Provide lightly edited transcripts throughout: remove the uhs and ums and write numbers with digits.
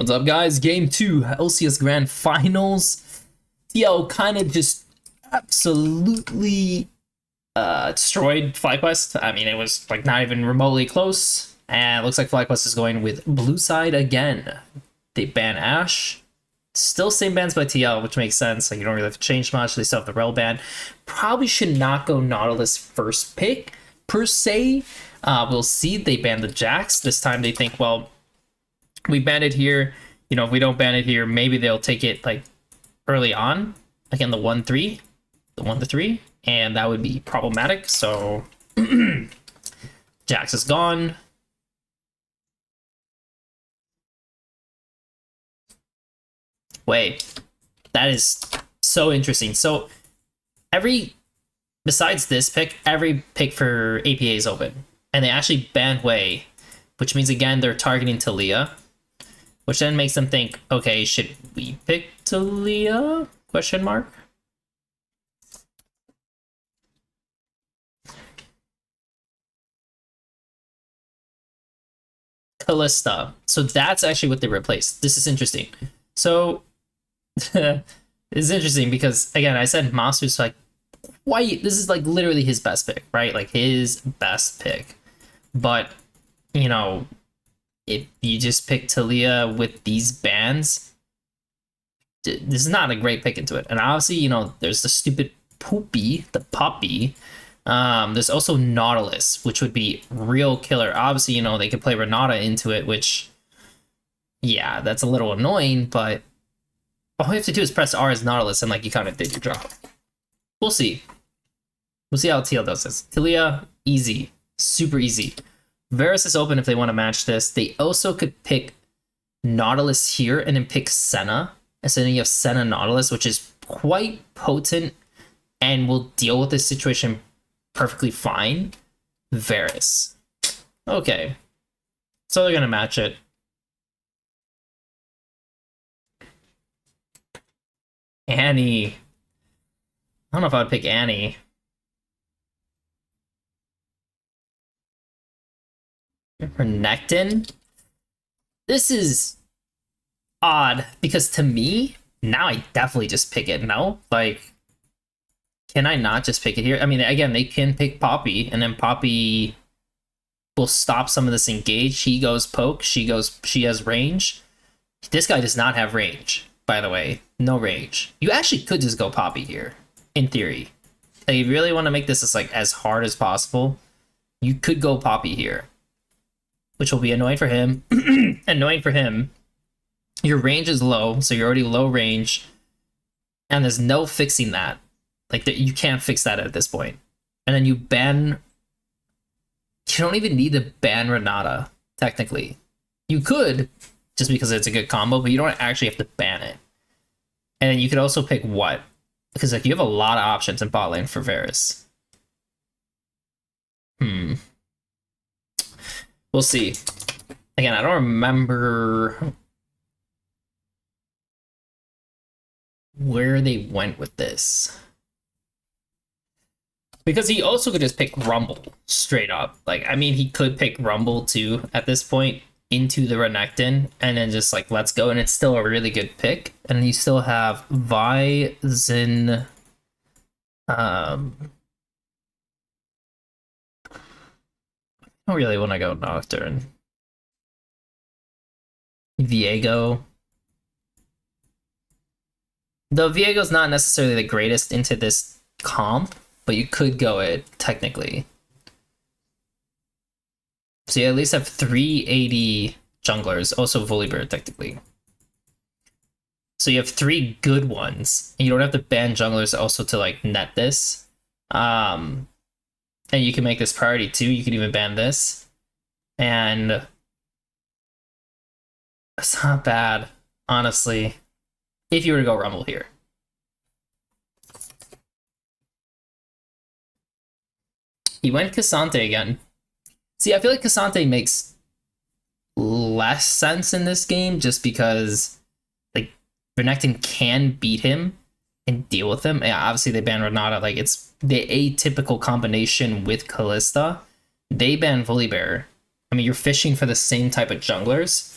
What's up, guys? Game 2, LCS Grand Finals. TL kind of just absolutely destroyed FlyQuest. I mean, it was like not even remotely close. And it looks like FlyQuest is going with blue side again. They ban Ashe. Still same bans by TL, which makes sense. Like, you don't really have to change much. They still have the Rel ban. Probably should not go Nautilus first pick, per se. We'll see. They banned the Jax. This time they think, well, we banned it here. You know, if we don't ban it here, maybe they'll take it like early on, like in the 1-3, the 1-3, and that would be problematic. So Jax is gone. Wait, that is so interesting. So besides this pick, every pick for APA is open, and they actually banned Wei, which means again they're targeting Talia. Which then makes them think, okay, should we pick Talia? Question mark. Kalista. So that's actually what they replaced. This is interesting. So it's interesting because, again, I said Masu's like, quite, this is like literally his best pick, right? Like his best pick. But, you know, if you just pick Talia with these bans, this is not a great pick into it. And obviously, you know, there's the stupid Poopy, the puppy. There's also Nautilus, which would be real killer. Obviously, you know, they could play Renata into it, which, yeah, that's a little annoying, but all you have to do is press R as Nautilus and, like, you kind of did your job. We'll see. We'll see how TL does this. Talia, easy. Super easy. Varus is open if they want to match this. They also could pick Nautilus here and then pick Senna. And so then you have Senna Nautilus, which is quite potent and will deal with this situation perfectly fine. Varus. Okay. So they're going to match it. Annie. I don't know if I would pick Annie. Renekton. This is odd because to me, now I definitely just pick it. No, like, can I not just pick it here? I mean, again, they can pick Poppy, and then Poppy will stop some of this engage. He goes poke, she has range. This guy does not have range, by the way. No range. You actually could just go Poppy here, in theory. Like, if you really want to make this as hard as possible, you could go Poppy here, which will be annoying for him. Annoying for him. Your range is low, so you're already low range, and there's no fixing that. Like, you can't fix that at this point. And then you ban... You don't even need to ban Renata, technically. You could, just because it's a good combo, but you don't actually have to ban it. And then you could also pick what? Because, like, you have a lot of options in bot lane for Varus. We'll see. Again, I don't remember where they went with this. Because he also could just pick Rumble straight up. Like, I mean, he could pick Rumble too at this point into the Renekton and then just like, let's go. And it's still a really good pick. And you still have Vi, Xin, I don't really want to go Nocturne. Viego. Though Viego's not necessarily the greatest into this comp, but you could go it technically. So you at least have 380 junglers, also Volibear technically. So you have 3 good ones, and you don't have to ban junglers also to like net this. And you can make this priority too. You can even ban this. And it's not bad, honestly, if you were to go Rumble here. He went Cassante again. See, I feel like Cassante makes less sense in this game just because, like, Renekton can beat him and deal with him. Yeah, obviously they ban Renata. Like, it's the atypical combination with Kalista. They ban Volibear. I mean, you're fishing for the same type of junglers.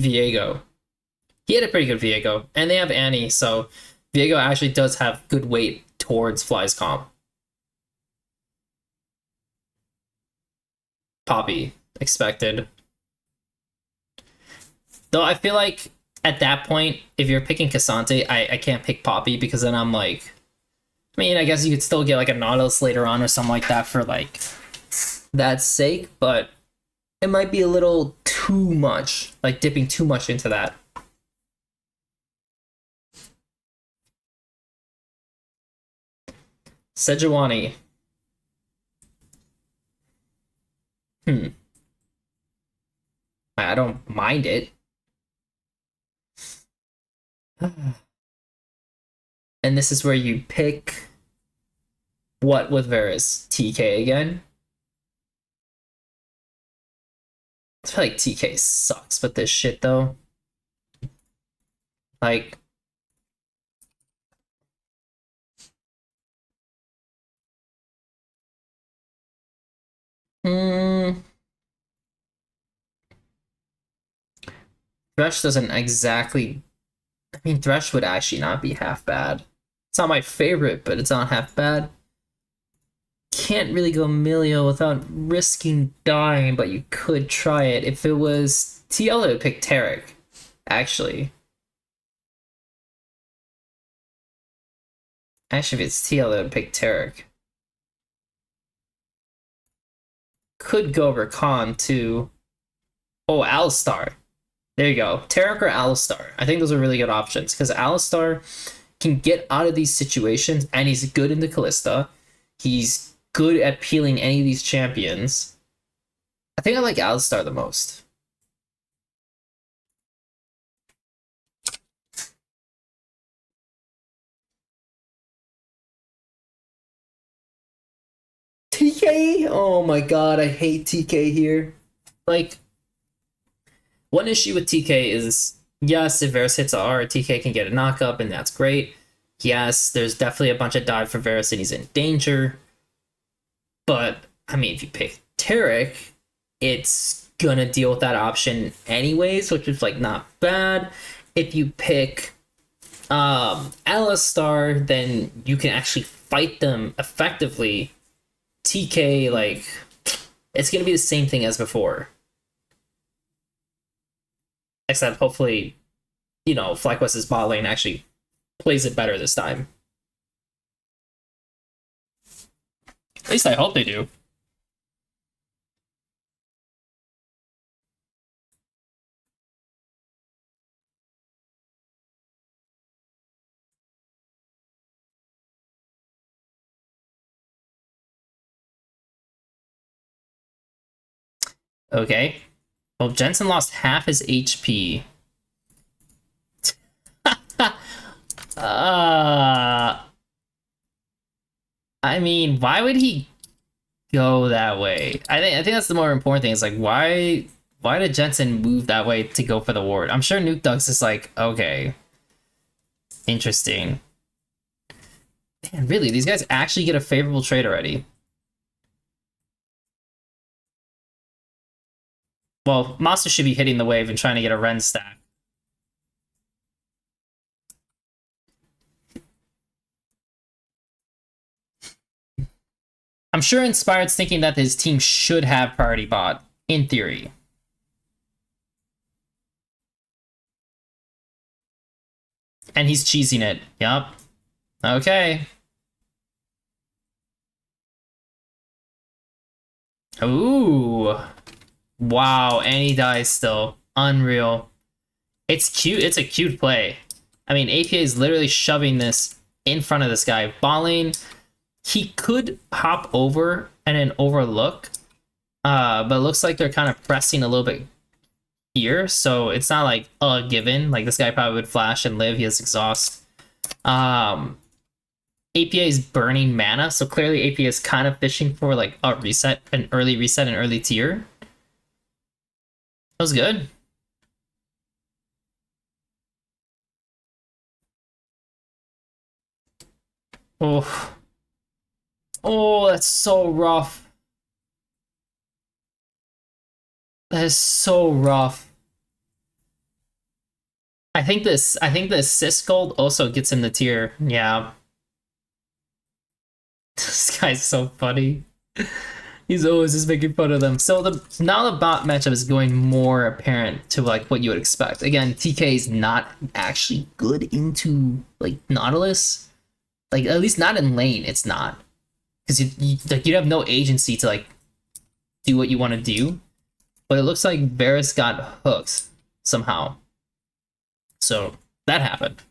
Viego. He had a pretty good Viego, and they have Annie, so Viego actually does have good weight towards Fly's comp. Poppy, expected. Though I feel like at that point, if you're picking Cassante, I can't pick Poppy because then I'm like, I mean, I guess you could still get like a Nautilus later on or something like that for like that sake, but it might be a little too much, like dipping too much into that. Sejuani. I don't mind it. And this is where you pick what with Varus? TK again? I feel like TK sucks with this shit though. Like, hmm. Thresh doesn't exactly. I mean, Thresh would actually not be half bad. It's not my favorite, but it's not half bad. Can't really go Milio without risking dying, but you could try it. If it was TL, it would pick Tarek, actually. Actually, if it's TL, it would pick Tarek. Could go Rakan too. Oh, Alistar. There you go. Tarek or Alistar. I think those are really good options because Alistar can get out of these situations and he's good in the Callista. He's good at peeling any of these champions. I think I like Alistar the most. TK? Oh my god, I hate TK here. Like, one issue with TK is, yes, if Varus hits a R, TK can get a knockup, and that's great. Yes, there's definitely a bunch of dive for Varus, and he's in danger. But, I mean, if you pick Tarek, it's gonna deal with that option anyways, which is, like, not bad. If you pick Alistar, then you can actually fight them effectively. TK, like, it's gonna be the same thing as before. Except hopefully, you know, FlyQuest's bot lane actually plays it better this time. At least I hope they do. Okay. Well, Jensen lost half his HP. I mean, why would he go that way? I think that's the more important thing. Is like why did Jensen move that way to go for the ward? I'm sure Nuke Ducks is like, okay, interesting. Man, really, these guys actually get a favorable trade already. Well, Master should be hitting the wave and trying to get a Ren stack. I'm sure Inspired's thinking that his team should have priority bot, in theory. And he's cheesing it. Yup. Okay. Ooh. Wow, and he dies still. Unreal. It's cute. It's a cute play. I mean, APA is literally shoving this in front of this guy. Balling, he could hop over and then overlook, but it looks like they're kind of pressing a little bit here, so it's not like a given. Like, this guy probably would flash and live. He has exhaust. APA is burning mana, so clearly APA is kind of fishing for like a reset, an early tier. That was good. Oh. Oh, that's so rough. That is so rough. I think the assist gold also gets him the tier. Yeah. This guy's so funny. He's always just making fun of them. So now the bot matchup is going more apparent to like what you would expect. Again, TK is not actually good into like Nautilus. Like at least not in lane, it's not. Because you have no agency to like do what you want to do. But it looks like Varus got hooked somehow. So that happened.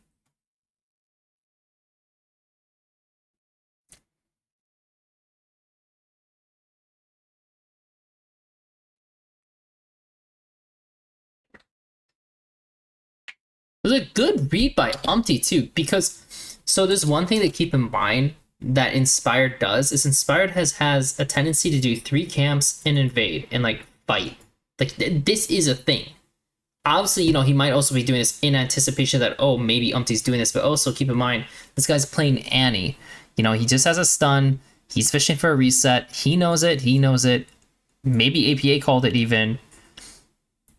It was a good read by Umpty too, because so there's one thing to keep in mind that Inspired does is Inspired has a tendency to do 3 camps and invade and like fight. Like this is a thing. Obviously, you know, he might also be doing this in anticipation that, oh, maybe Umpty's doing this, but also keep in mind this guy's playing Annie. You know, he just has a stun. He's fishing for a reset. He knows it. He knows it. Maybe APA called it even.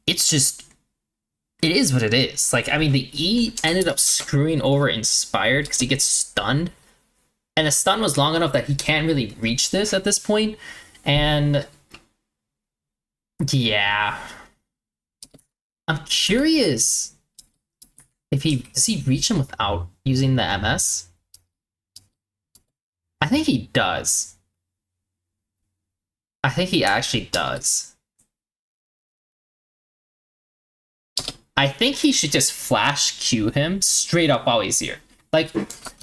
It's just it is what it is. Like, I mean, the E ended up screwing over Inspired because he gets stunned. And the stun was long enough that he can't really reach this at this point. And yeah. I'm curious if does he reach him without using the MS? I think he does. I think he actually does. I think he should just flash Q him straight up while he's here. Like,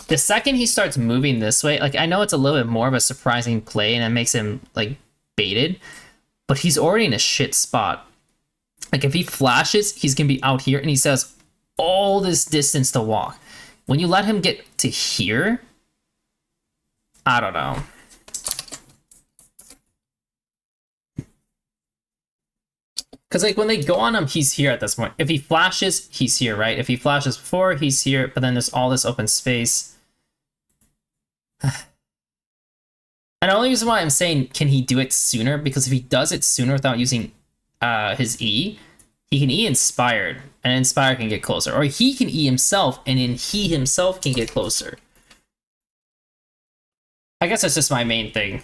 the second he starts moving this way, like, I know it's a little bit more of a surprising play and it makes him, like, baited, but he's already in a shit spot. Like, if he flashes, he's gonna be out here and he says all this distance to walk. When you let him get to here, I don't know. Because, like, when they go on him, he's here at this point. If he flashes, he's here, right? If he flashes before, he's here, but then there's all this open space. And the only reason why I'm saying, can he do it sooner? Because if he does it sooner without using his E, he can E Inspired, and Inspired can get closer. Or he can E himself, and then he himself can get closer. I guess that's just my main thing.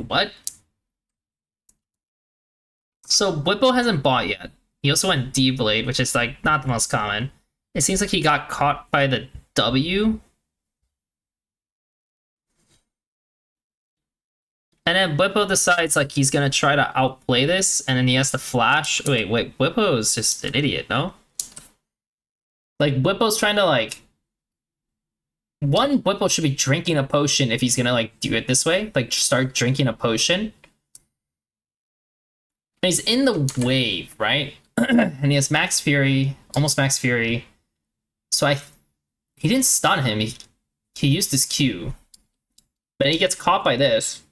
What? So Whippo hasn't bought yet. He also went D-Blade, which is like not the most common. It seems like he got caught by the W. And then Whippo decides like he's gonna try to outplay this, and then he has to flash. Wait, Whippo is just an idiot, no? Like Whippo's trying to like Whippo should be drinking a potion if he's gonna like do it this way. Like start drinking a potion. And he's in the wave, right? And he has Max Fury, almost Max Fury. So he didn't stun him. He used his Q. But he gets caught by this.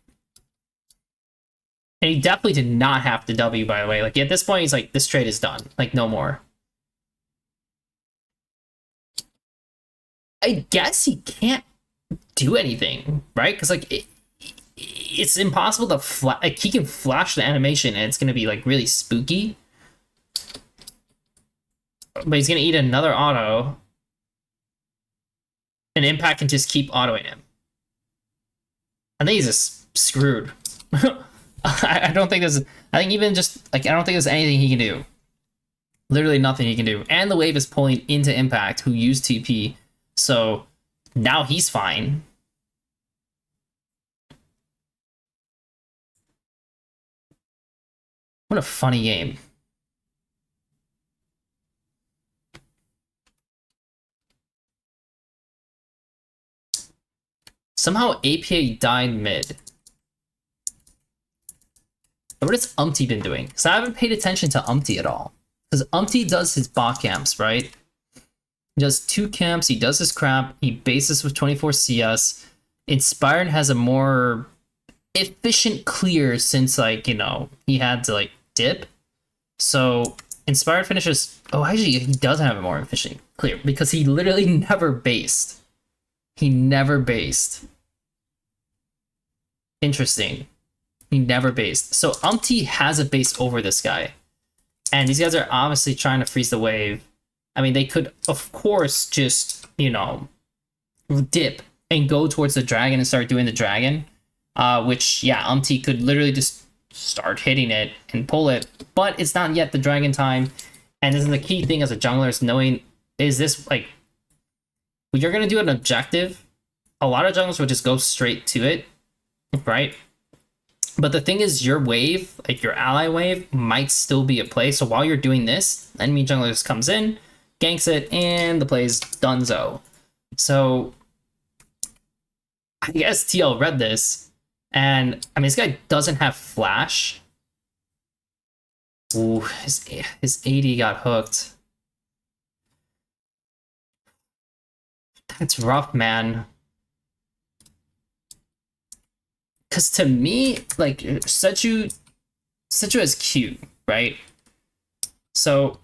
And he definitely did not have to W, by the way. Like, at this point, he's like, this trade is done. Like, no more. I guess he can't do anything, right? Because, like, it's impossible to like, he can flash the animation, and it's going to be, like, really spooky. But he's going to eat another auto. And Impact can just keep autoing him. I think he's just screwed. I don't think there's. I think even just like I don't think there's anything he can do. Literally nothing he can do. And the wave is pulling into Impact, who used TP, so now he's fine. What a funny game. Somehow APA died mid. What has Umpty been doing? Because I haven't paid attention to Umpty at all. Because Umpty does his bot camps, right? He does 2 camps, he does his crap, he bases with 24 CS. Inspired has a more efficient clear since like, you know, he had to like dip. So inspired finishes. Oh, actually, he does have a more efficient clear because he literally never based. He never based. Interesting. He never based. So Umpty has a base over this guy. And these guys are obviously trying to freeze the wave. I mean, they could, of course, just, you know, dip and go towards the dragon and start doing the dragon. Which, yeah, Umpty could literally just start hitting it and pull it. But it's not yet the dragon time. And this is the key thing as a jungler is knowing, is this, like, when you're going to do an objective, a lot of junglers would just go straight to it, right? But the thing is, your wave, like your ally wave, might still be at play. So while you're doing this, enemy jungler just comes in, ganks it, and the play's donezo. So I guess TL read this, and I mean, this guy doesn't have flash. Ooh, his AD got hooked. That's rough, man. Because to me, like, Seju is cute, right? So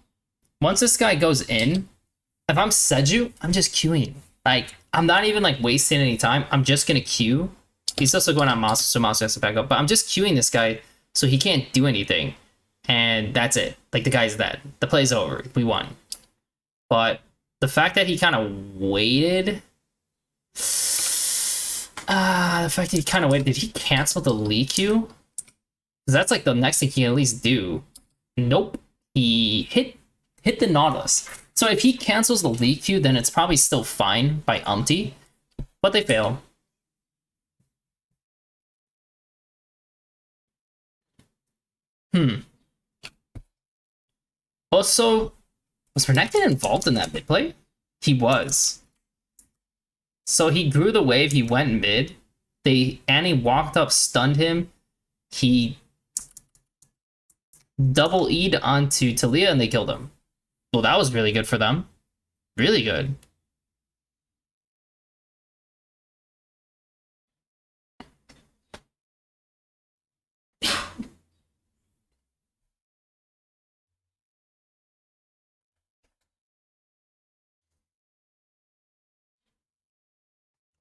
once this guy goes in, if I'm Seju, I'm just queuing. Like, I'm not even like wasting any time. I'm just gonna queue. He's also going on Masu, so Masu has to back up. But I'm just queuing this guy so he can't do anything. And that's it. Like, the guy's dead. The play's over. We won. But the fact that he kind of waited... the fact that he kind of waited, did he cancel the Lee Q? Because that's like the next thing he can at least do. Nope. He hit the Nautilus. So if he cancels the Lee Q, then it's probably still fine by Umpty. But they fail. Also, was Renekton involved in that mid play? He was. So he grew the wave, he went mid. Annie walked up, stunned him. He double E'd onto Talia and they killed him. Well, that was really good for them. Really good.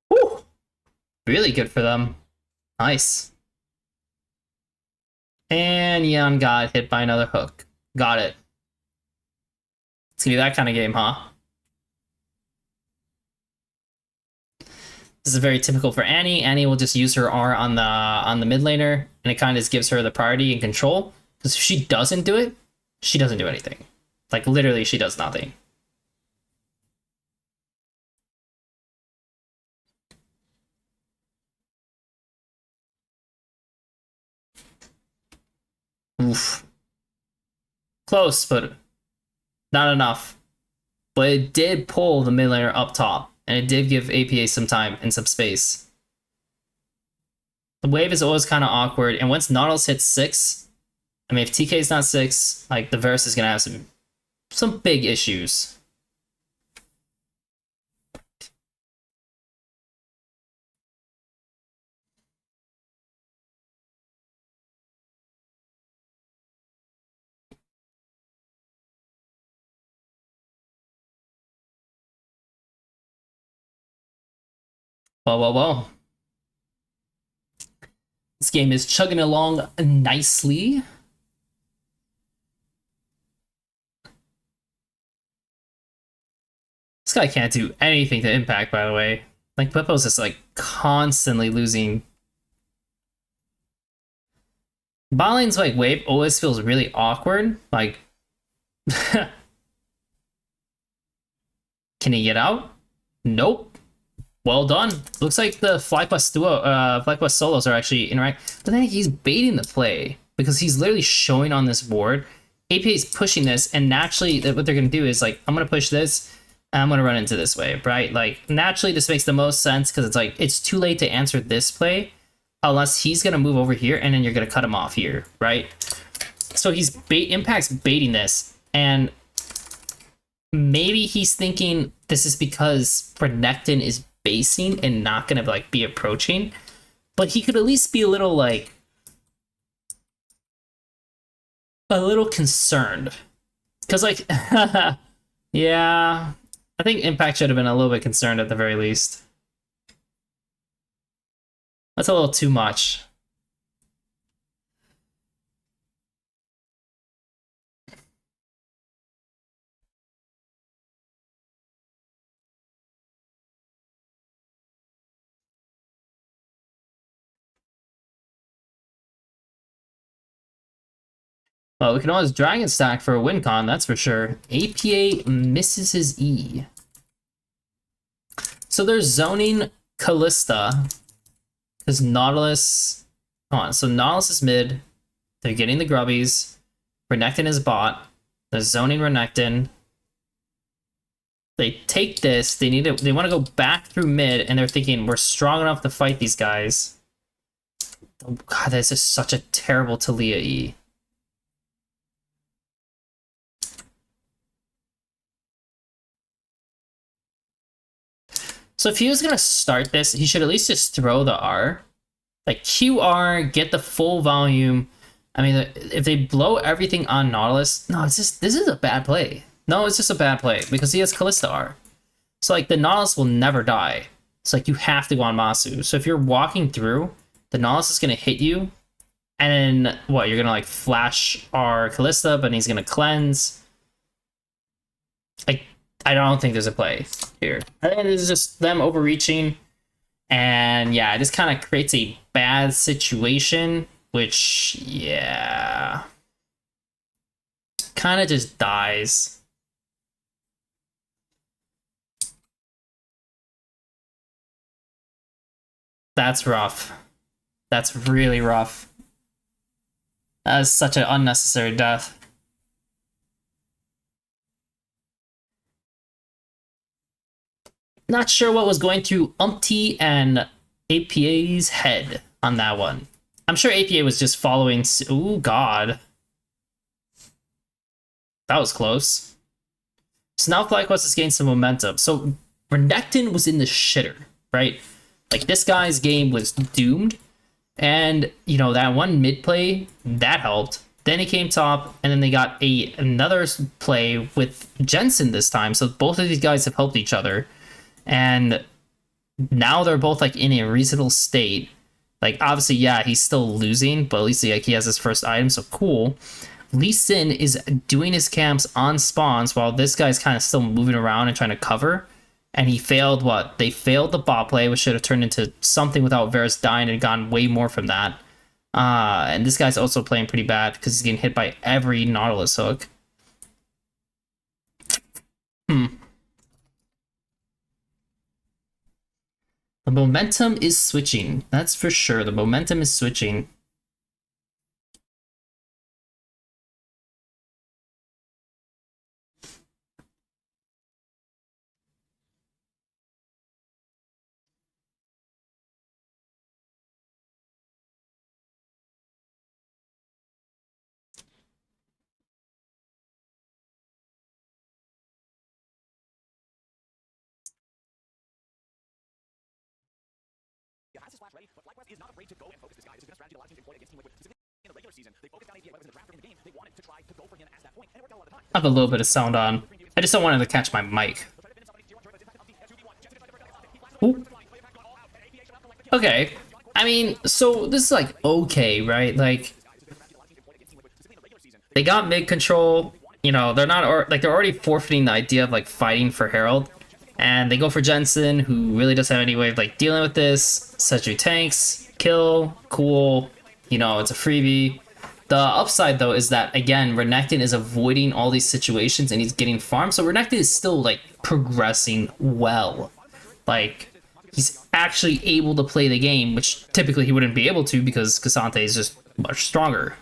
Whew. Really good for them. Nice. And Yeon got hit by another hook. Got it. It's gonna be that kind of game, huh? This is very typical for Annie. Annie will just use her R on the mid laner, and it kind of just gives her the priority and control. Because if she doesn't do it, she doesn't do anything. Like, literally, she does nothing. Oof. Close, but not enough. But it did pull the mid laner up top, and it did give APA some time and some space. The wave is always kind of awkward, and once Nautilus hits 6, I mean, if TK is not 6, like, the Varus is going to have some big issues. Well. This game is chugging along nicely. This guy can't do anything to impact, by the way. Like, Beppo's just, like, constantly losing. Bot lane's, like, wave always feels really awkward. Like, can he get out? Nope. Well done. Looks like the FlyQuest solos are actually interact. But then he's baiting the play because he's literally showing on this board. APA is pushing this, and naturally, what they're gonna do is like, I'm gonna push this, and I'm gonna run into this wave, right? Like, naturally, this makes the most sense because it's like it's too late to answer this play unless he's gonna move over here, and then you're gonna cut him off here, right? So he's Impact's baiting this, and maybe he's thinking this is because Renekton is basing and not gonna like be approaching, but he could at least be a little like a little concerned. Because like yeah, I think Impact should have been a little bit concerned at the very least. That's a little too much. Well, we can always Dragon Stack for a win con, that's for sure. APA misses his E. So they're zoning Callista. Because Nautilus... Come on, so Nautilus is mid. They're getting the grubbies. Renekton is bot. They're zoning Renekton. They take this, they want to go back through mid, and they're thinking, we're strong enough to fight these guys. Oh god, this is such a terrible Talia E. So if he was gonna start this, he should at least just throw the R. Like QR, get the full volume. I mean, if they blow everything on Nautilus, no, it's just, this is a bad play. No, it's just a bad play because he has Callista R. So like the Nautilus will never die. It's like you have to go on Masu. So if you're walking through, the Nautilus is gonna hit you, and then what? You're gonna like flash our Callista, but he's gonna cleanse. Like I don't think there's a play here. I think this is just them overreaching, and yeah, it just kind of creates a bad situation, which yeah, kind of just dies. That's rough. That's really rough. That is such an unnecessary death. Not sure what was going through Umpty and APA's head on that one. I'm sure APA was just following... Ooh, God. That was close. So now FlyQuest is getting some momentum. So Renekton was in the shitter, right? Like, this guy's game was doomed. And, you know, that one mid play, that helped. Then he came top, and then they got another play with Jensen this time. So both of these guys have helped each other. And now they're both like in a reasonable state. Like obviously, yeah, he's still losing, but at least like he has his first item, so cool. Lee Sin is doing his camps on spawns while this guy's kind of still moving around and trying to cover. And he failed what? They failed the bot play, which should have turned into something without Varus dying and gone way more from that. And this guy's also playing pretty bad because he's getting hit by every Nautilus hook. The momentum is switching. That's for sure. The momentum is switching. Ready, but FlyQuest is not afraid to go and focus this guy. This has been a strategy a lot of teams employed against him with in the regular season. They focused on APA weapons in the draft during the game. They wanted to try to go for him at that point, and it worked out a lot of the time. I have a little bit of sound on. I just don't want it to catch my mic. Ooh. Okay. I mean, so this is like okay, right? Like they got mid control. You know, they're not like they're already forfeiting the idea of like fighting for Herald. And they go for Jensen, who really doesn't have any way of like dealing with this. Seju tanks, kill, cool. You know, it's a freebie. The upside though is that again, Renekton is avoiding all these situations and he's getting farmed. So Renekton is still like progressing well. Like he's actually able to play the game, which typically he wouldn't be able to because Cassante is just much stronger.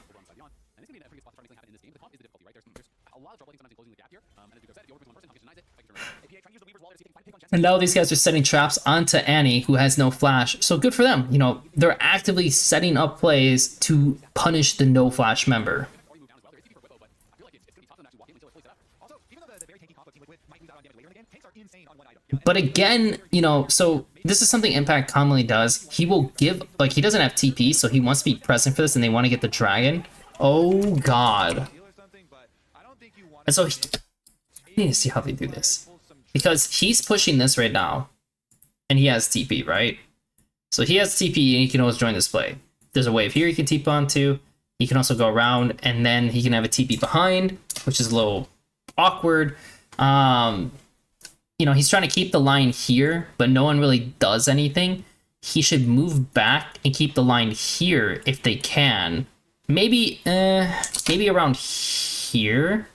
And now these guys are setting traps onto Annie, who has no flash. So good for them. You know, they're actively setting up plays to punish the no flash member. But again, you know, so this is something Impact commonly does. He will give, like, he doesn't have TP, so he wants to be present for this, and they want to get the dragon. Oh god. And so I need to see how they do this, because he's pushing this right now, and he has TP, right? So he has TP, and he can always join this play. There's a wave here he can TP onto. He can also go around, and then he can have a TP behind, which is a little awkward. You know, he's trying to keep the line here, but no one really does anything. He should move back and keep the line here if they can. Maybe around here.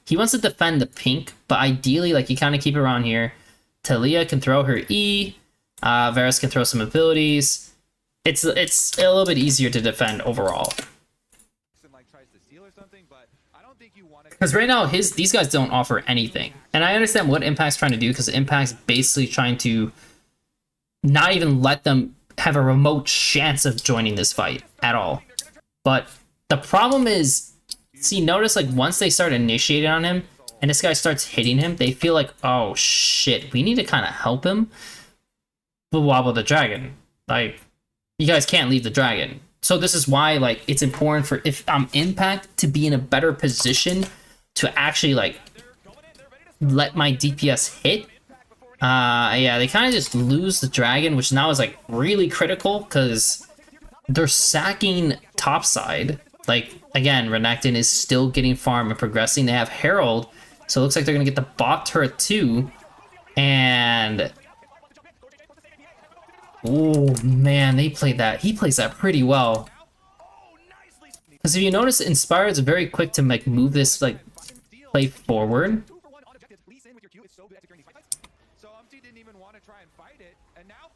He wants to defend the pink, but ideally, like, you kind of keep it around here. Talia can throw her E. Varus can throw some abilities. It's a little bit easier to defend overall. Because right now, these guys don't offer anything. And I understand what Impact's trying to do, because Impact's basically trying to not even let them have a remote chance of joining this fight at all. But the problem is, see, notice, like, once they start initiating on him, and this guy starts hitting him, they feel like, oh shit, we need to kind of help him. But wobble the dragon. Like, you guys can't leave the dragon. So this is why, like, it's important for, if I'm Impact, to be in a better position to actually, like, let my DPS hit. Yeah, they kind of just lose the dragon, which now is, like, really critical, because they're sacking topside. Like, again, Renekton is still getting farm and progressing. They have Herald, so it looks like they're going to get the bot turret too. And oh man, they played that. He plays that pretty well. Because if you notice, Inspire is very quick to, like, move this, like, play forward.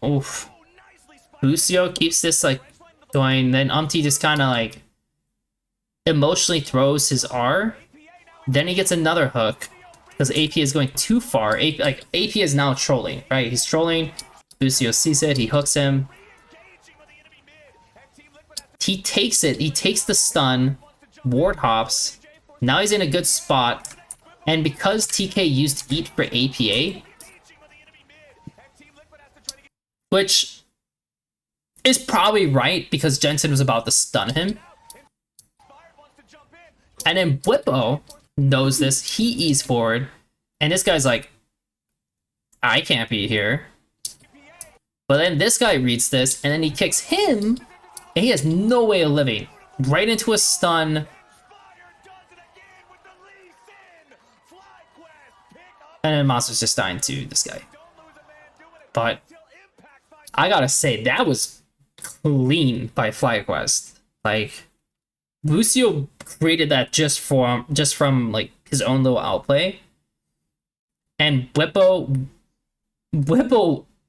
Oof. Lucio keeps this, like, going. Then just kind of, like, emotionally throws his R. Then he gets another hook, because AP is going too far. AP is now trolling, right? He's trolling. Lucio sees it. He hooks him. He takes it. He takes the stun. Ward hops. Now he's in a good spot. And because TK used Eat for APA, which is probably right, because Jensen was about to stun him. And then Blippo knows this. He E's forward. And this guy's like, I can't be here. But then this guy reads this, and then he kicks him, and he has no way of living. Right into a stun. And then Monster's just dying to this guy. But I gotta say, that was clean by FlyQuest. Like, Lucio created that just from like his own little outplay. And Blippo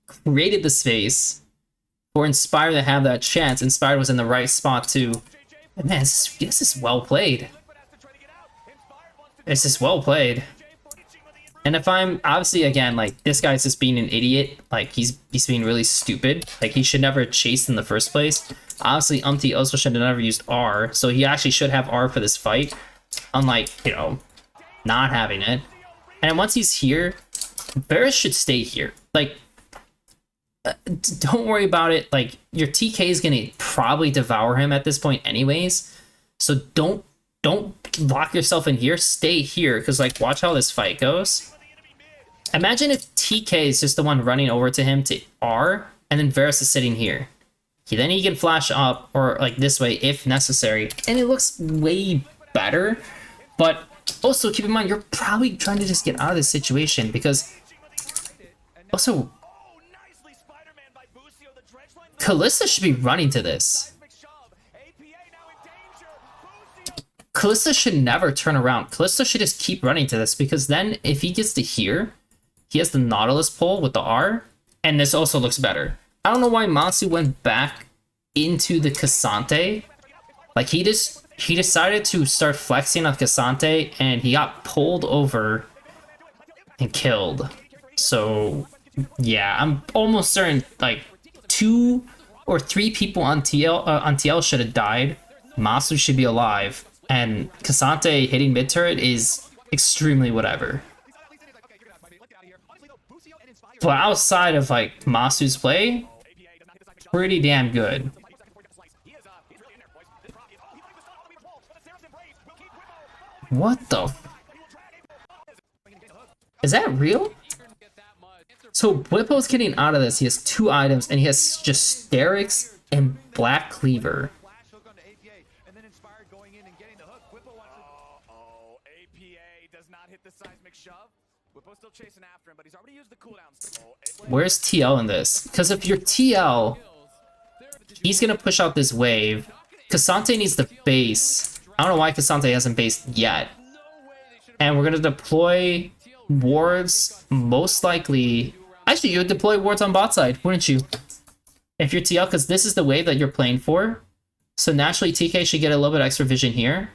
created the space for Inspire to have that chance. Inspire was in the right spot too. And man, this is well played. This is well played. And if I'm, obviously, again, like, this guy's just being an idiot. Like, he's being really stupid. Like, he should never have chased in the first place. Obviously, also should have never used R, so he actually should have R for this fight. Unlike, you know, not having it. And once he's here, Varus should stay here. Like, don't worry about it. Like, your TK is gonna probably devour him at this point anyways. So don't lock yourself in here. Stay here, because, like, watch how this fight goes. Imagine if TK is just the one running over to him to R, and then Varus is sitting here. Then he can flash up, or, like, this way if necessary, and it looks way better. But also keep in mind, you're probably trying to just get out of this situation, because also Kalista should be running to this. Kalista should never turn around. Kalista should just keep running to this, because then if he gets to here, he has the Nautilus pull with the R, and this also looks better. I don't know why Matsu went back into the Cassante. Like, he decided to start flexing on Cassante, and he got pulled over and killed. So yeah, I'm almost certain, like, 2 or 3 people on TL should have died. Matsu should be alive, and Cassante hitting mid turret is extremely whatever. But outside of like Masu's play, pretty damn good. What the? Is that real? So Whipple's getting out of this. He has 2 items and he has just Sterix and Black Cleaver. Where's TL in this? Because if you're TL, he's gonna push out this wave. Cassante needs the base. I don't know why Cassante hasn't based yet. And we're gonna deploy wards, most likely. Actually, you would deploy wards on bot side, wouldn't you? If you're TL, because this is the wave that you're playing for. So naturally, TK should get a little bit extra vision here.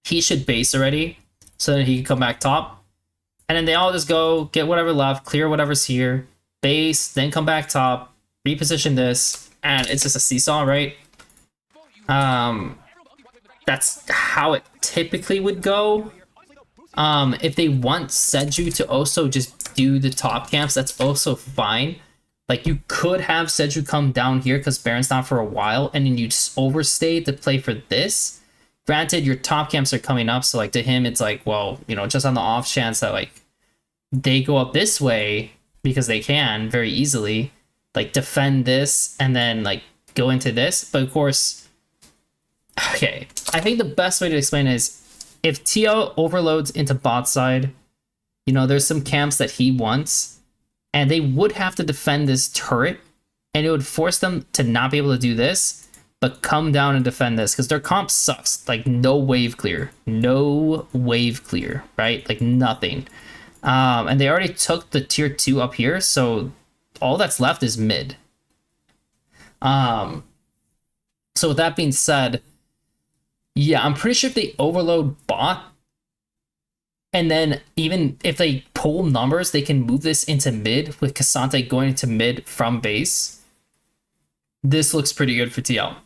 He should base already, so that he can come back top. And then they all just go, get whatever left, clear whatever's here, base, then come back top, reposition this, and it's just a seesaw, right? That's how it typically would go. If they want Seju to also just do the top camps, that's also fine. Like, you could have Seju come down here because Baron's not for a while, and then you just overstay to play for this. Granted, your top camps are coming up, so like to him, it's like, well, you know, just on the off chance that like they go up this way because they can very easily, like defend this and then like go into this. But of course, okay, I think the best way to explain it is if TL overloads into bot side, you know, there's some camps that he wants, and they would have to defend this turret, and it would force them to not be able to do this, but come down and defend this, because their comp sucks. Like, no wave clear. No wave clear, right? Like, nothing. And they already took the tier 2 up here, so all that's left is mid. So with that being said, yeah, I'm pretty sure if they overload bot, and then even if they pull numbers, they can move this into mid with Cassante going into mid from base. This looks pretty good for TL.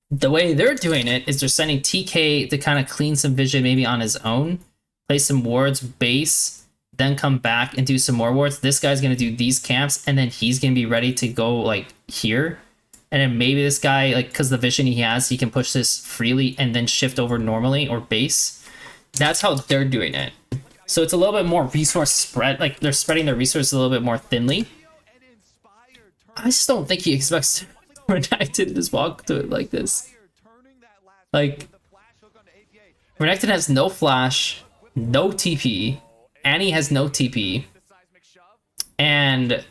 The way they're doing it is they're sending TK to kind of clean some vision maybe on his own, play some wards, base, then come back and do some more wards. This guy's going to do these camps, and then he's going to be ready to go like here. And then maybe this guy, like, because the vision he has, he can push this freely and then shift over normally or base. That's how they're doing it. So it's a little bit more resource spread. Like, they're spreading their resources a little bit more thinly. I just don't think he expects Renekton to just walk to it like this. Like, Renekton has no flash, no TP, and he has no TP. And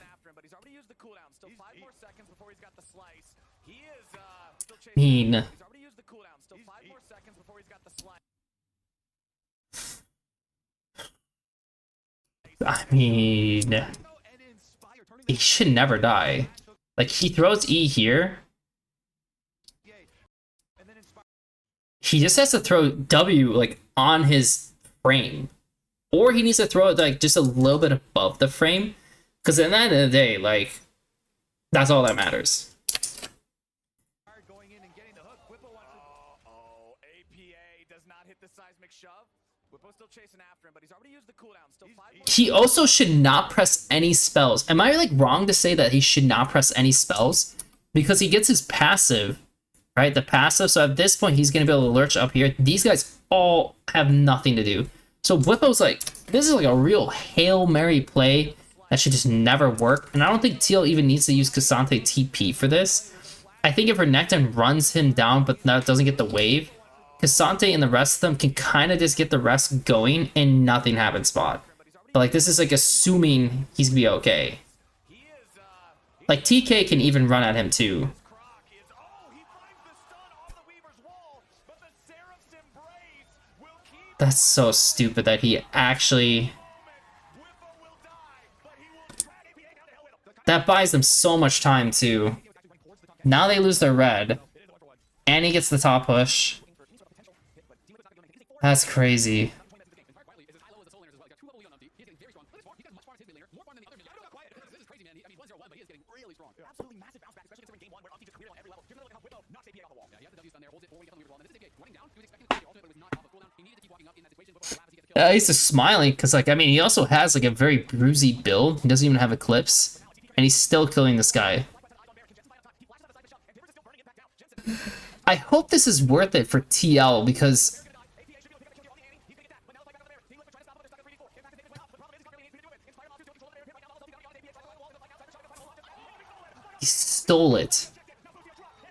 I mean, he should never die. Like, he throws E here. He just has to throw W, like, on his frame. Or he needs to throw it, like, just a little bit above the frame. Because at the end of the day, like, that's all that matters. He also should not press any spells. Am I like wrong to say that he should not press any spells? Because he gets his passive, right? The passive. So at this point, he's going to be able to lurch up here. These guys all have nothing to do. So Whipple's like, this is like a real Hail Mary play that should just never work. And I don't think TL even needs to use Cassante TP for this. I think if Renekton runs him down, but that doesn't get the wave, Cassante and the rest of them can kind of just get the rest going and nothing happens spot. But like, this is like assuming he's gonna be okay. Like, TK can even run at him too. That's so stupid that he actually... That buys them so much time too. Now they lose their red. And he gets the top push. That's crazy. He's just smiling because, like, I mean, he also has like a very bruisey build. He doesn't even have Eclipse, and he's still killing this guy. I hope this is worth it for TL because he stole it.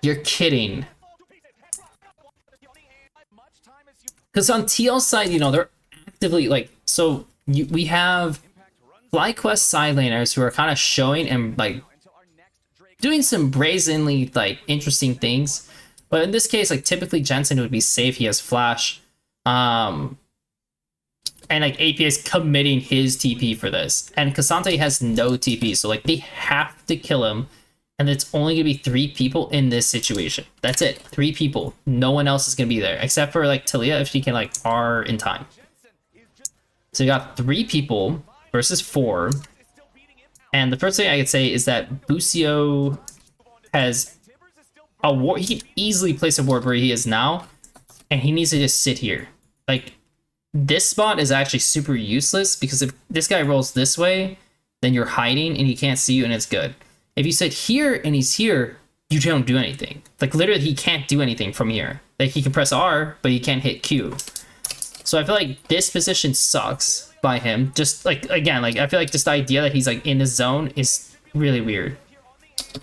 You're kidding. Because on TL side, you know, they're actively like, so we have FlyQuest side laners who are kind of showing and like doing some brazenly like interesting things. But in this case, like typically Jensen would be safe. He has Flash. And like APA is committing his TP for this. And Cassante has no TP. So like they have to kill him. And it's only gonna be 3 people in this situation. That's it. 3 people. No one else is gonna be there. Except for like Talia if she can like R in time. So you got 3 people versus 4. And the first thing I could say is that Busio has a ward. He can easily place a ward where he is now, and he needs to just sit here. Like, this spot is actually super useless because if this guy rolls this way, then you're hiding and he can't see you and it's good. If you sit here and he's here, you don't do anything. Like, literally, he can't do anything from here. Like, he can press R, but he can't hit Q. So I feel like this position sucks by him. Just like, again, like I feel like just the idea that he's like in his zone is really weird.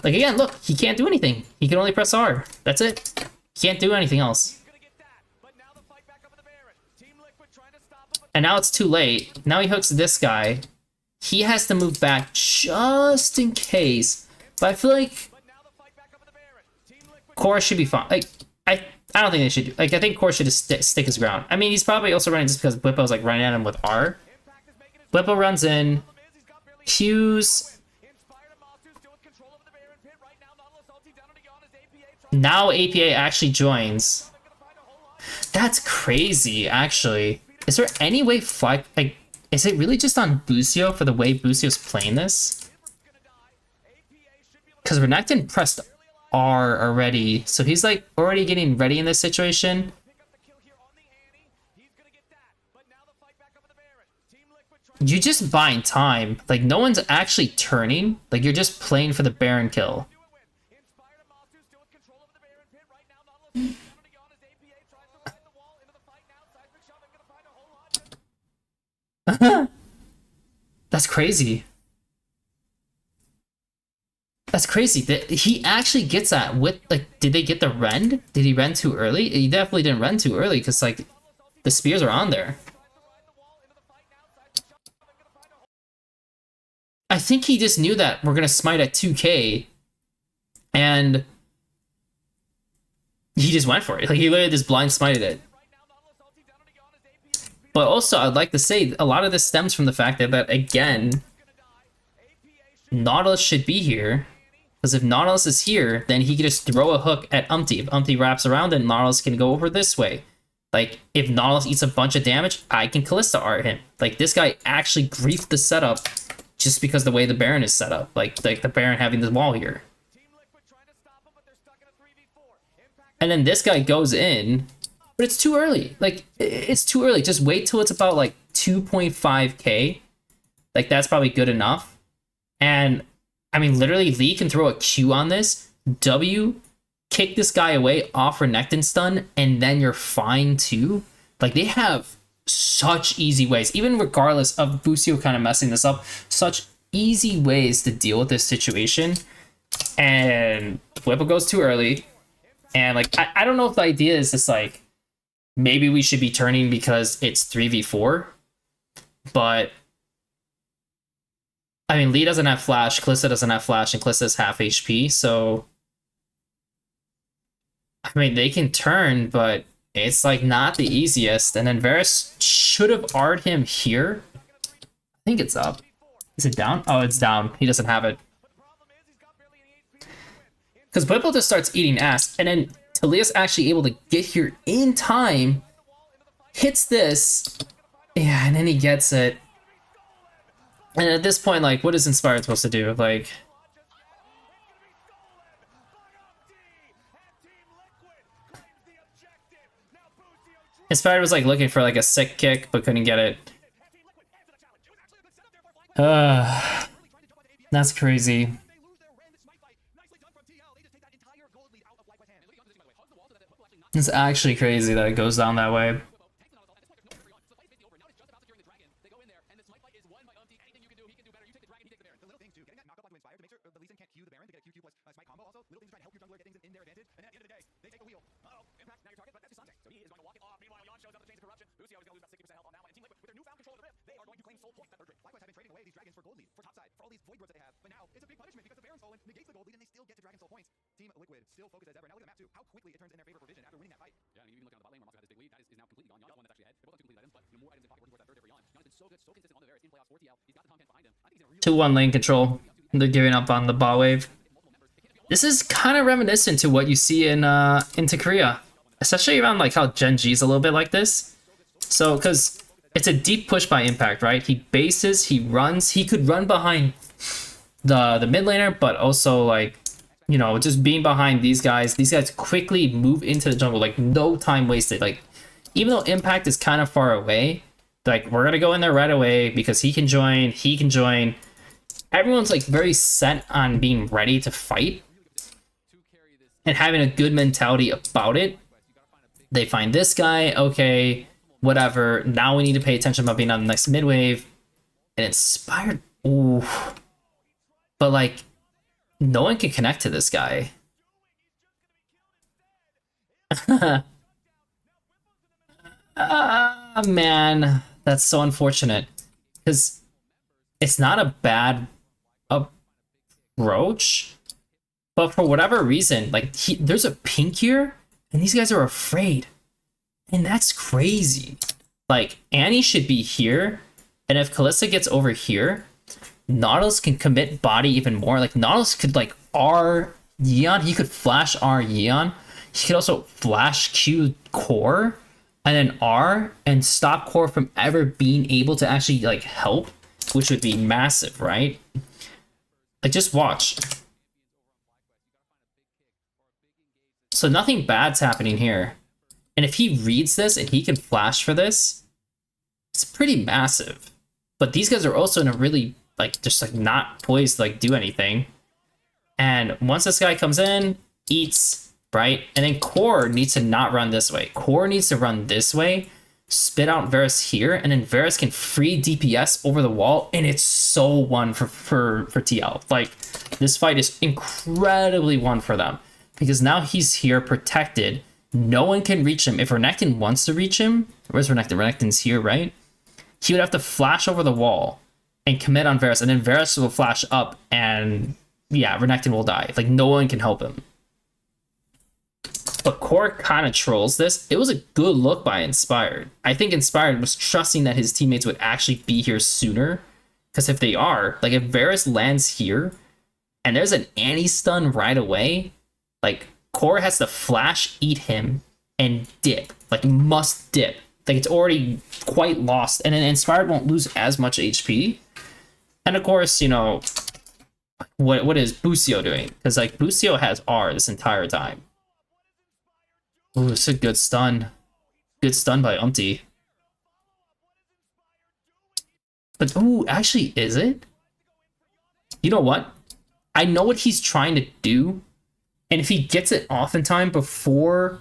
Like again, look, he can't do anything. He can only press R. That's it. He can't do anything else. And now it's too late. Now he hooks this guy. He has to move back just in case. But I feel like Core should be fine. Like I don't think they should do. Like I think Core should just stick his ground. I mean, he's probably also running just because Blippo's like running at him with R. Blippo runs in, Q's. Now APA actually joins. That's crazy, actually. Is there any way Fly... Like, is it really just on Busio for the way Busio's playing this? Because Renekton pressed R already, so he's like already getting ready in this situation. You just buying time. Like, no one's actually turning. Like, you're just playing for the Baron kill. That's crazy. That's crazy. That he actually gets that with, like, did they get the rend? Did he rend too early? He definitely didn't rend too early because, like, the spears are on there. I think he just knew that we're gonna smite at 2k, and he just went for it. Like, he literally just blind smited it. But also, I'd like to say a lot of this stems from the fact that again, Nautilus should be here. Because if Nautilus is here, then he can just throw a hook at Umpty. If Umpty wraps around, then Nautilus can go over this way. Like, if Nautilus eats a bunch of damage, I can Callista art him. Like, this guy actually griefed the setup just because the way the Baron is set up. Like the Baron having this wall here. And then this guy goes in, but it's too early. Like, it's too early. Just wait till it's about, like, 2.5k. Like, that's probably good enough. And, I mean, literally, Lee can throw a Q on this, W, kick this guy away, off Renekton stun, and then you're fine, too. Like, they have such easy ways, even regardless of Busio kind of messing this up, such easy ways to deal with this situation. And Whipple goes too early. And, like, I don't know if the idea is just, like, maybe we should be turning because it's 3v4. But, I mean, Lee doesn't have Flash, Callista doesn't have Flash, and Callista's half HP, so... I mean, they can turn, but it's, like, not the easiest. And then Varus should have R'd him here. I think it's up. Is it down? Oh, it's down. He doesn't have it. Because Whipple just starts eating ass, and then Talia's actually able to get here in time, hits this, yeah, and then he gets it. And at this point, like, what is Inspired supposed to do? Like... Inspired was like looking for like a sick kick, but couldn't get it. That's crazy. It's actually crazy that it goes down that way. Two 1 lane control. They're giving up on the bot wave. This is kind of reminiscent to what you see in into Korea, especially around like how Gen G's a little bit like this. So, because it's a deep push by Impact, right? He bases, he runs, he could run behind the mid laner, but also like, you know, just being behind these guys. These guys quickly move into the jungle, like no time wasted. Like, even though Impact is kind of far away, like we're gonna go in there right away because he can join, he can join. Everyone's like very set on being ready to fight and having a good mentality about it. They find this guy, okay, whatever. Now we need to pay attention about being on the next mid wave. And Inspired, ooh. But like, no one can connect to this guy. Man, that's so unfortunate. Because it's not a bad approach, but for whatever reason, like there's a pink here, and these guys are afraid, and that's crazy. Like Annie should be here, and if Kalista gets over here, Nautilus can commit body even more. Like Nautilus could like R Yeon, he could flash R Yeon, he could also flash Q Core, and then R and stop Core from ever being able to actually like help, which would be massive, right? Like just watch. So nothing bad's happening here. And if he reads this and he can flash for this, it's pretty massive. But these guys are also in a really, like, just like not poised to like do anything. And once this guy comes in, eats, right? And then Core needs to not run this way. Core needs to run this way, spit out Varus here, and then Varus can free DPS over the wall, and it's so one for TL. Like, this fight is incredibly one for them. Because now he's here protected. No one can reach him. If Renekton wants to reach him, where's Renekton? Renekton's here, right? He would have to flash over the wall and commit on Varus, and then Varus will flash up, and yeah, Renekton will die. Like, no one can help him. But Core kind of trolls this. It was a good look by Inspired. I think Inspired was trusting that his teammates would actually be here sooner. Because if they are, like if Varus lands here, and there's an anti-stun right away, like, Core has to flash, eat him, and dip. Like, must dip. Like, it's already quite lost. And then Inspired won't lose as much HP. And of course, you know, what is Busio doing? Because, like, Busio has R this entire time. Ooh, it's a good stun. Good stun by Umpty. But, ooh, actually, is it? You know what? I know what he's trying to do. And if he gets it off in time before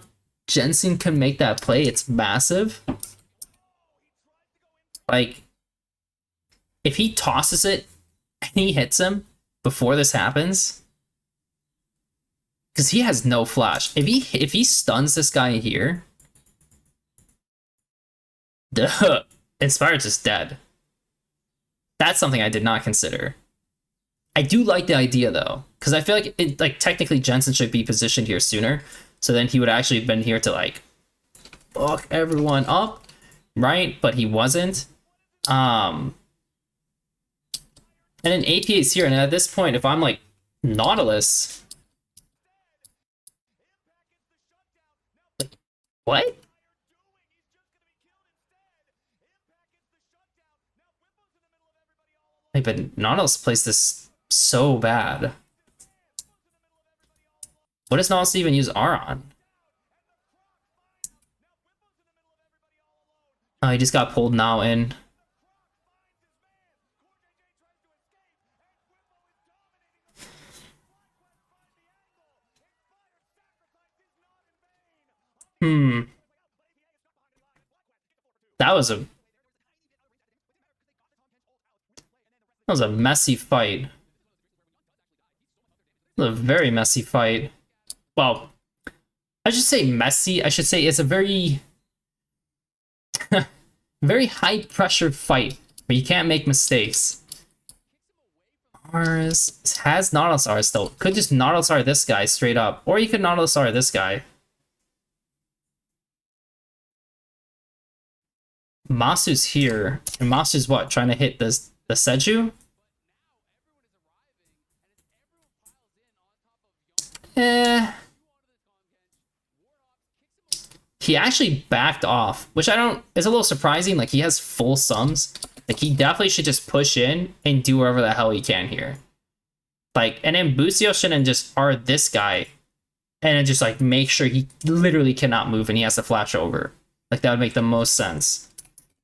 Jensen can make that play, it's massive. Like, if he tosses it and he hits him before this happens, because he has no flash. If he stuns this guy here, duh, Inspired's just dead. That's something I did not consider. I do like the idea though, because I feel like it, like technically Jensen should be positioned here sooner, so then he would actually have been here to like fuck everyone up, right? But he wasn't. And then APA is here, and at this point, if I'm like Nautilus, like, what? Hey, but Nautilus plays this so bad. What does Nautilus even use R on? Oh, he just got pulled now in. Hmm. That was a messy fight. A very messy fight. Well, I should say messy. I should say it's a very very high pressure fight, but you can't make mistakes. Rs has Nautilus R still. Could just Nautilus R this guy straight up. Or you could Nautilus R this guy. Masu's here. And Masu's what? Trying to hit the Seju? He actually backed off, which I don't... It's a little surprising. Like, he has full sums. Like, he definitely should just push in and do whatever the hell he can here. Like, and then Busio shouldn't just R this guy and then just, like, make sure he literally cannot move and he has to flash over. Like, that would make the most sense.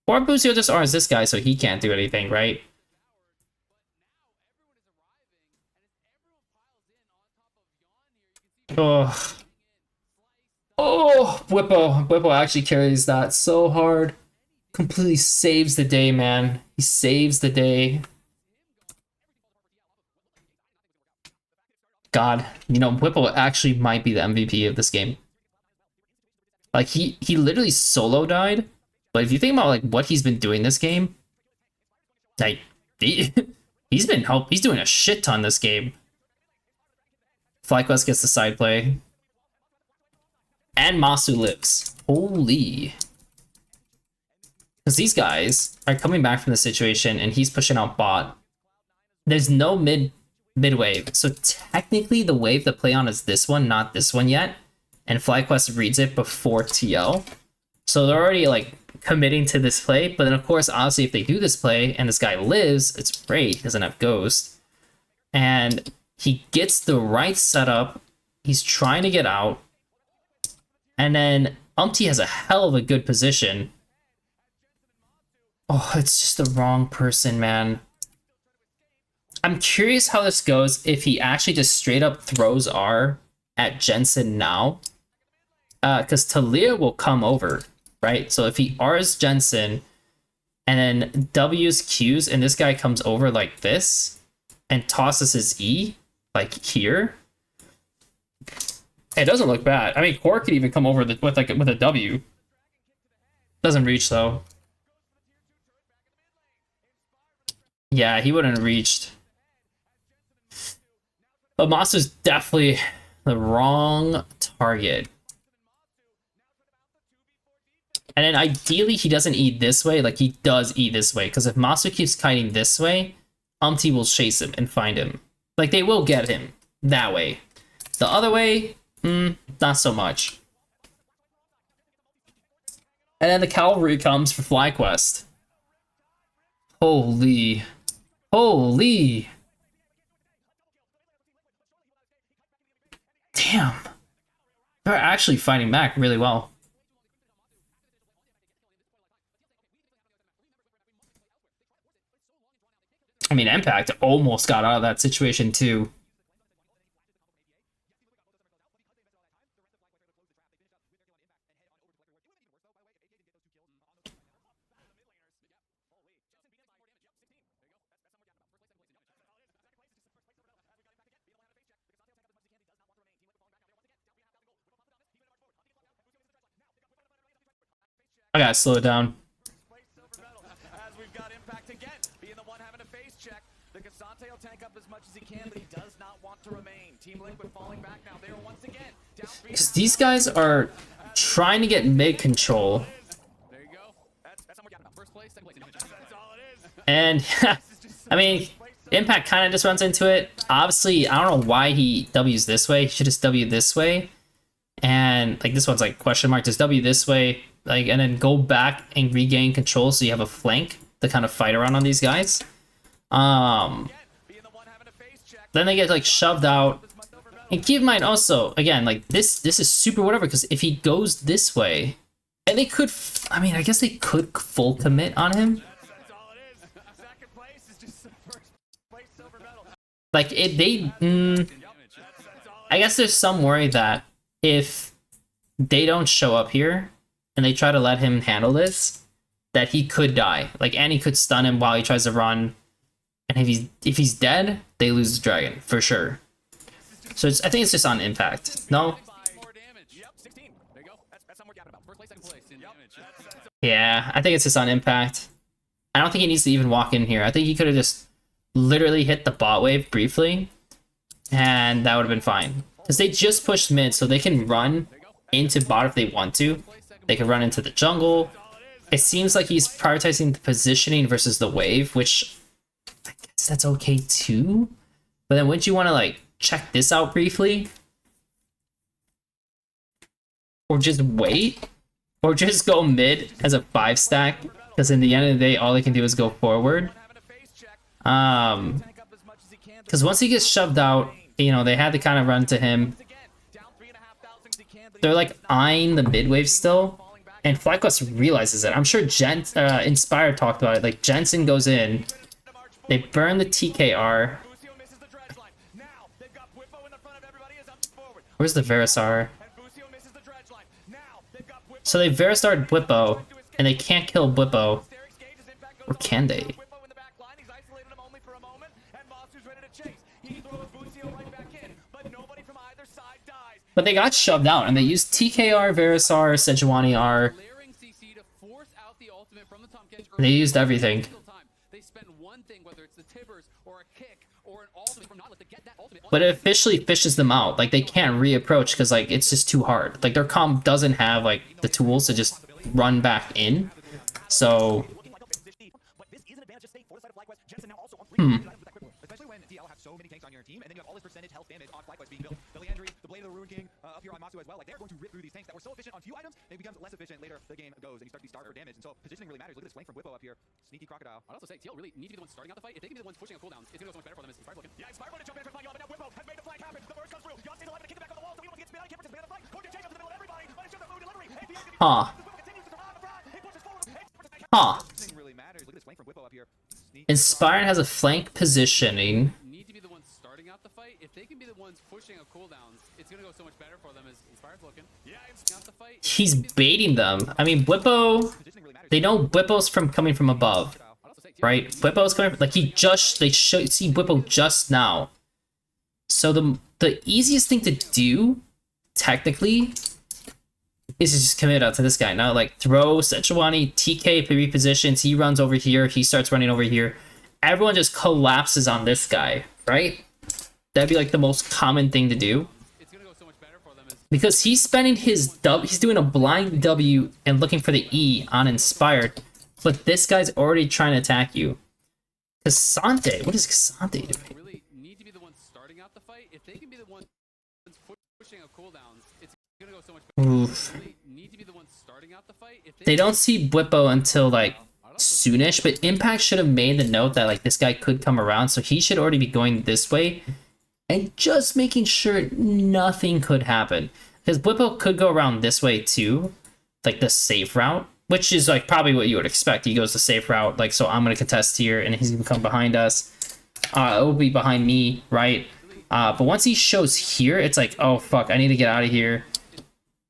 Or Busio just Rs this guy so he can't do anything, right? Oh. Oh, Whippo. Whippo actually carries that so hard. Completely saves the day, man. He saves the day. God, you know, Whippo actually might be the MVP of this game. Like, he literally solo died. But if you think about, like, what he's been doing this game, like, he's doing a shit ton this game. FlyQuest gets the side play. And Masu lives. Holy. Because these guys are coming back from the situation and he's pushing out bot. There's no mid wave. So technically the wave to play on is this one, not this one yet. And FlyQuest reads it before TL. So they're already like committing to this play. But then of course, obviously if they do this play and this guy lives, it's great. He doesn't have Ghost. And he gets the right setup. He's trying to get out. And then Umpty has a hell of a good position. Oh, it's just the wrong person, man. I'm curious how this goes if he actually just straight up throws R at Jensen now. Because Talia will come over, right? So if he R's Jensen and then W's Q's and this guy comes over like this and tosses his E, like here, it doesn't look bad. I mean, Core could even come over with a W. Doesn't reach though. Yeah, he wouldn't have reached. But Masu's definitely the wrong target. And then ideally he doesn't eat this way, like he does eat this way. Because if Masu keeps kiting this way, Umpty will chase him and find him. Like they will get him that way. The other way, not so much. And then the cavalry comes for FlyQuest. Holy. Holy. Damn. They're actually fighting back really well. I mean, Impact almost got out of that situation too. I gotta slow it down. Because these guys are trying to get mid control. And, I mean, Impact kind of just runs into it. Obviously, I don't know why he W's this way. He should just W this way. And, like, this one's like question mark. Just W this way. Like, and then go back and regain control so you have a flank to kind of fight around on these guys. Then they get, like, shoved out. And keep in mind also, again, like, this is super whatever, because if he goes this way, And they could, I mean, I guess they could full commit on him. Like, I guess there's some worry that if they don't show up here and they try to let him handle this, that he could die. Like, Annie could stun him while he tries to run. And if he's dead, they lose the dragon, for sure. So I think it's just on impact. No? Yeah, I think it's just on impact. I don't think he needs to even walk in here. I think he could have just literally hit the bot wave briefly, and that would have been fine. Because they just pushed mid, so they can run into bot if they want to. They can run into the jungle. It seems like he's prioritizing the positioning versus the wave, which I guess that's okay too. But then wouldn't you want to like check this out briefly? Or just wait? Or just go mid as a 5 stack? Because in the end of the day, all they can do is go forward. Because once he gets shoved out, you know, they had to kind of run to him. They're like eyeing the mid wave still. And FlyQuest realizes it. I'm sure Inspire talked about it. Like, Jensen goes in. They burn the TKR. Where's the Verisar? So they Verisar'd Bwipo, and they can't kill Bwipo. Or can they? But they got shoved out, and they used TKR, Verisar, Sejuani R. They used everything. But it officially fishes them out. Like, they can't reapproach because, like, it's just too hard. Like, their comp doesn't have, like, the tools to just run back in. So... Especially when DL have so many tanks on your team, and then you have all this percentage health damage on FlyQuest being built. The Leandry, the Blade of the Ruin King, up here on Masu as well. Like, they're going to rip through these tanks that were so efficient on few items, they become less efficient later the game goes, and you start to be starved for damage. And so positioning really matters. Look at this flank from Bwipo up here. Sneaky Crocodile. I'd also say TL really need to be the ones starting out the fight. If they can be the ones pushing a cooldown, it's gonna go so much better for them as Inspire's looking. Yeah, Inspire wanted to jump in for flank, but now Bwipo has made the flank happen. The burst comes through. Yonsei's alive, and the kid back on the wall, so we don't get spit out. He can't participate on the fight. Cordy Jacobs in the middle of everybody, but it's just a food delivery. Huh. Huh. Really matters. Look at this flank from Bwipo up here. Inspire has a flank positioning. Need to be the ones starting out the fight. If they can be the ones pushing a cooldown, it's gonna go so much better for them as Inspire's looking. Yeah, out the fight. He's baiting them. I mean, Bwipo... They know Bwipo's coming from above. Right? Bwipo's coming... Like, they should see Bwipo just now. So the easiest thing to do, technically, is to just commit out to this guy. Now, like, throw Sejuani, TK repositions, he runs over here, he starts running over here. Everyone just collapses on this guy, right? That'd be, like, the most common thing to do. Because he's spending his W, he's doing a blind W and looking for the E on Inspired. But this guy's already trying to attack you. Cassante, what is Cassante doing? Really need to be the ones starting out the fight. If they can be the ones pushing a cooldown, it's gonna go so much better. Oof. Really need to be the ones starting out the fight. If They don't see Bwipo until, like, soonish, but Impact should have made the note that, like, this guy could come around, so he should already be going this way. And just making sure nothing could happen. Because Bwipo could go around this way too. Like the safe route. Which is like probably what you would expect. He goes the safe route. Like, so I'm going to contest here and he's going to come behind us. It will be behind me, right? But once he shows here, it's like, oh fuck, I need to get out of here.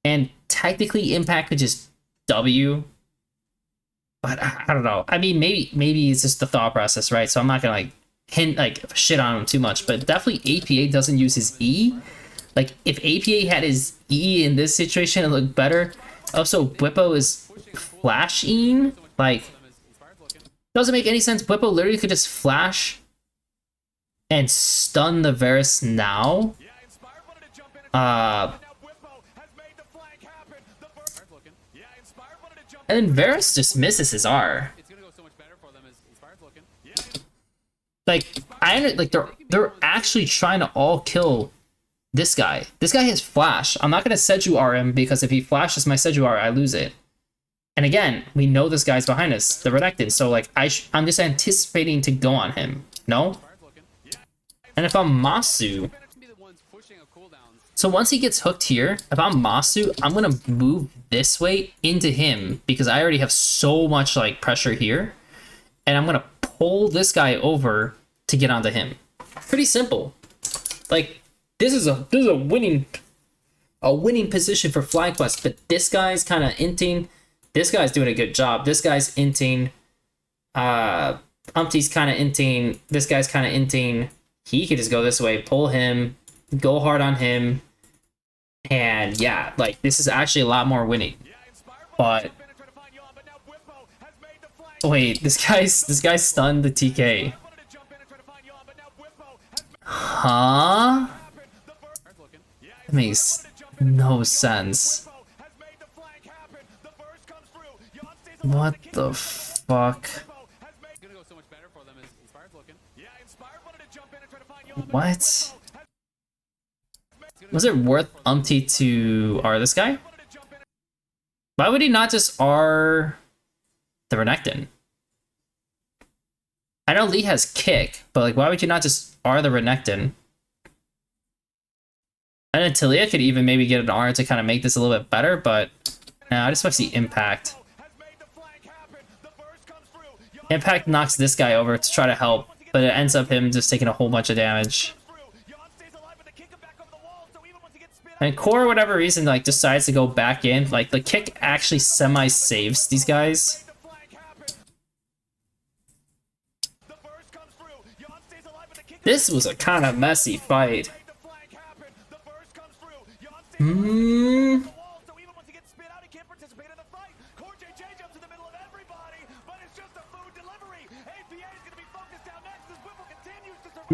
And technically Impact could just W. But I don't know. I mean, maybe it's just the thought process, right? So I'm not going to shit on him too much, but definitely APA doesn't use his E. Like, if APA had his E in this situation, it would look better. Also, Bwipo is flashing. Like, doesn't make any sense. Bwipo literally could just flash and stun the Varus now. And then Varus just misses his R. Like, they're actually trying to all kill this guy. This guy has flash. I'm not gonna Seju R him because if he flashes my Seju R, I lose it. And again, we know this guy's behind us, the Redacted. So like, I'm just anticipating to go on him. No. And if I'm Masu, so once he gets hooked here, if I'm Masu, I'm gonna move this way into him because I already have so much like pressure here, and I'm gonna pull this guy over to get onto him. Pretty simple. Like this is a winning position for FlyQuest, but this guy's kind of inting. This guy's doing a good job. This guy's inting. Umpty's kind of inting. This guy's kind of inting. He could just go this way, pull him, go hard on him, and yeah, like this is actually a lot more winning. But wait, this guy stunned the TK. Huh? That makes no sense. What the fuck? What? Was it worth Umpty to R this guy? Why would he not just R the Renekton? I know Lee has kick, but like, why would you not just R the Renekton? And then Talia could even maybe get an R to kind of make this a little bit better, but no, I just want to see Impact. Impact knocks this guy over to try to help, but it ends up him just taking a whole bunch of damage. And Core, whatever reason, like decides to go back in. Like the kick actually semi-saves these guys. This was a kind of messy fight.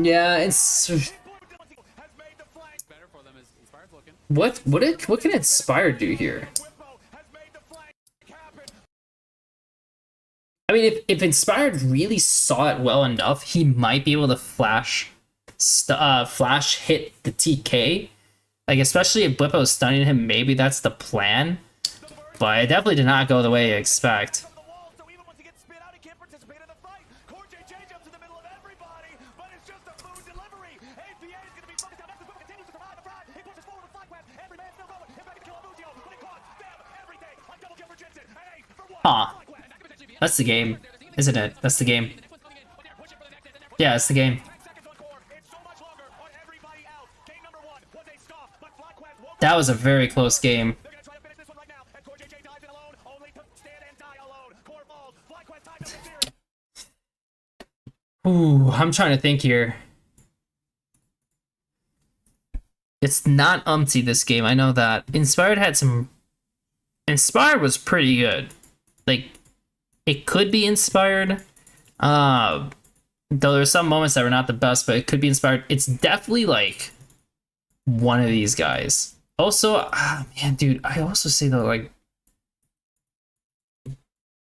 Yeah, it's what can Inspired do here? I mean, if Inspired really saw it well enough, he might be able to flash hit the TK. Like, especially if Blippo's stunning him, maybe that's the plan. But it definitely did not go the way you expect. Huh. That's the game, isn't it? That's the game. Yeah, it's the game. That was a very close game. Ooh, I'm trying to think here. It's not Umpty this game, I know that. Inspired was pretty good. Like, it could be Inspired. Though there's some moments that were not the best, but it could be Inspired. It's definitely like one of these guys. Also, man, dude, I also say though, like,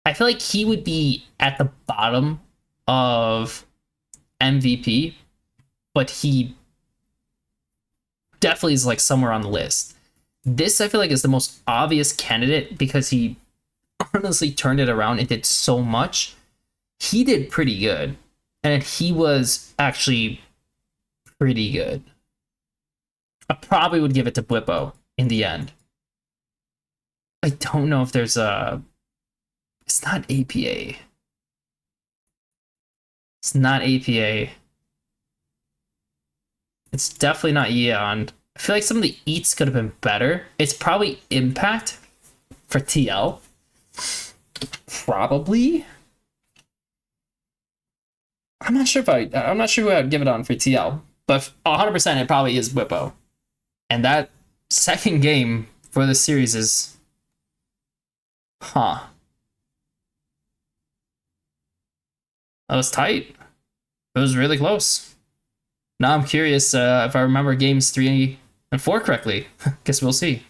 I feel like he would be at the bottom of MVP, but he definitely is like somewhere on the list. This, I feel like, is the most obvious candidate because he honestly turned it around and did so much. He did pretty good, and he was actually pretty good. I probably would give it to Blippo in the end. I don't know if there's a... It's not APA. It's not APA. It's definitely not Yeon. I feel like some of the eats could have been better. It's probably Impact for TL. Probably. I'm not sure who I'd give it on for TL, but 100% it probably is Whippo. And that second game for the series is... Huh. That was tight. It was really close. Now I'm curious if I remember games 3 and 4 correctly. Guess we'll see.